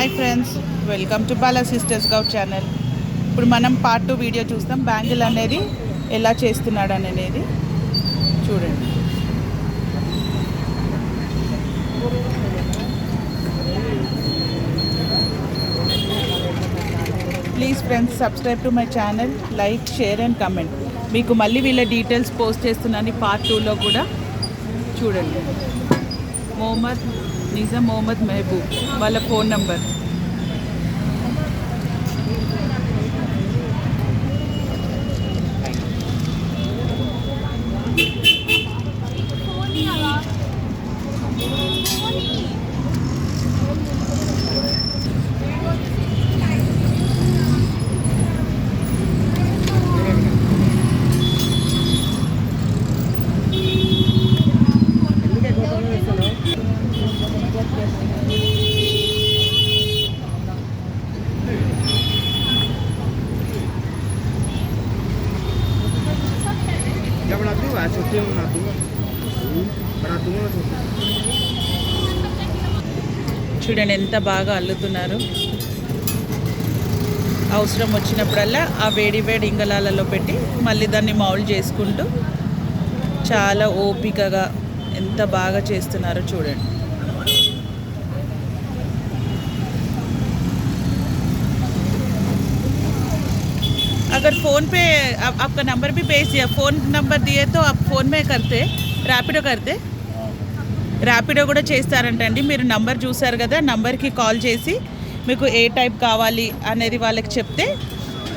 Hi friends, welcome to Bala sisters గౌట్ channel. ఇప్పుడు మనం పార్ట్ 2 వీడియో చూస్తాం. బ్యాంగిల్ అనేది ఎలా చేస్తున్నాడు అనేది చూడండి. Please friends, subscribe to my channel, like, share and comment. మీకు మళ్ళీ వీళ్ళ డీటెయిల్స్ పోస్ట్ చేస్తున్నాను పార్ట్ 2లో కూడా చూడండి. నిజాం మొహమ్మద్ మెహబూబ్ వాళ్ళ ఫోన్ నంబర్. చూడండి ఎంత బాగా అల్లుతున్నారు. అవసరం వచ్చినప్పుడల్లా ఆ వేడి వేడి ఇంగళాలలో పెట్టి మళ్ళీ దాన్ని మౌల్డ్ చేసుకుంటూ చాలా ఓపికగా ఎంత బాగా చేస్తున్నారో చూడండి. अगर फ़ोन पे आपका नंबर भी भेज दिया, फ़ोन नंबर दिए तो आप फ़ोन में करते, ర్యాపిడో కూడా చేస్తారంటండి. మీరు నంబర్ చూసారు కదా, నంబర్కి కాల్ చేసి మీకు ఏ టైప్ కావాలి అనేది వాళ్ళకి చెప్తే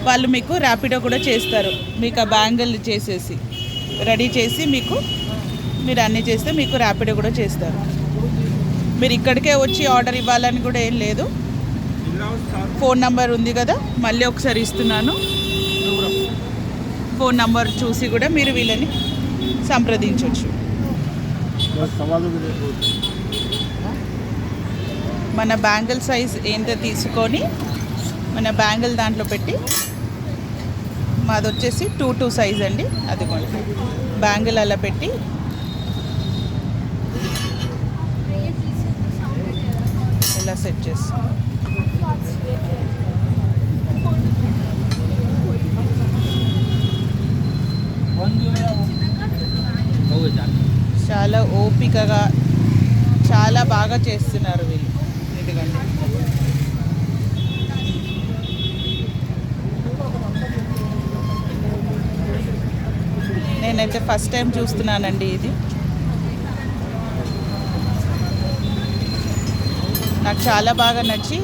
వాళ్ళు మీకు ర్యాపిడో కూడా చేస్తారు. మీకు ఆ బ్యాంగిల్ చేసేసి రెడీ చేసి మీరు అన్నీ చేస్తే మీకు ర్యాపిడో కూడా చేస్తారు. మీరు ఇక్కడికే వచ్చి ఆర్డర్ ఇవ్వాలని కూడా ఏం లేదు. ఫోన్ నంబర్ ఉంది కదా, మళ్ళీ ఒకసారి ఇస్తున్నాను. ఫోన్ నంబర్ చూసి కూడా మీరు వీళ్ళని సంప్రదించవచ్చు. మన బ్యాంగిల్ సైజ్ ఏంటో తీసుకొని మన బ్యాంగిల్ దాంట్లో పెట్టి, మాది వచ్చేసి 2 సైజ్ అండి, అదిగోండి బ్యాంగిల్ అలా పెట్టి ఇలా సెట్ చేస్తాం. చాలా ఓపికగా చాలా బాగా చేస్తున్నారు వీళ్ళు. ఎందుకంటే నేనైతే ఫస్ట్ టైం చూస్తున్నానండి ఇది. నాకు చాలా బాగా నచ్చి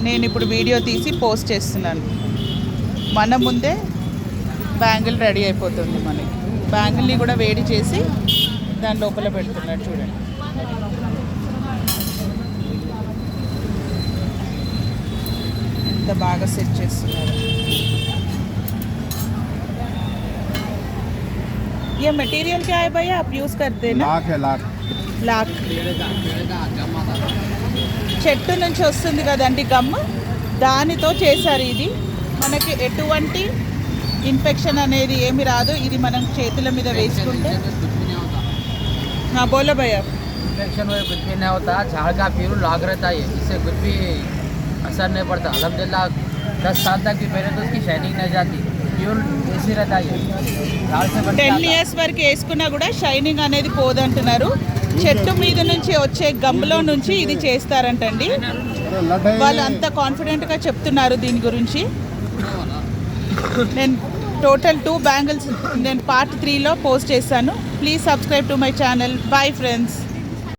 నేను ఇప్పుడు వీడియో తీసి పోస్ట్ చేస్తున్నాను. మన ముందే బ్యాంగిల్ రెడీ అయిపోతుంది. మనకి బ్యాంగిల్ని కూడా వేడి చేసి దాని లోపల పెడుతున్నాడు చూడండి. ఎంత బాగా సెట్ చేస్తున్నారు. ये मटेरियल क्या है भैया, आप यूज़ करते हैं ना? लाख చెట్టు నుంచి వస్తుంది కదండి గమ్, దానితో చేశారు. ఇది మనకి ఎటువంటి ఇన్ఫెక్షన్ అనేది ఏమి రాదు. ఇది మనం చేతుల మీద వేసుకుంటే. हाँ बोलो भैया. इन्फेक्शन में कुछ भी नहीं होता, झाड़ का प्यूर लॉक रहता है, इससे कुछ भी असर नहीं पड़ता. अल्हम्दुलिल्लाह 10 साल तक भी पहले तो उसकी शाइनिंग नहीं जाती, प्यूर ऐसे रहता है. 10 years వరకు వేసుకున్నా కూడా షైనింగ్ అనేది పోదంటున్నారు. చెట్టు మీద నుంచి వచ్చే గమ్లో నుంచి ఇది చేస్తారంటండి. వాళ్ళు అంత కాన్ఫిడెంట్గా చెప్తున్నారు దీని గురించి. నేను టోటల్ 2 బ్యాంగిల్స్ నేను పార్ట్ 3లో పోస్ట్ చేశాను. Please subscribe to my channel. Bye friends.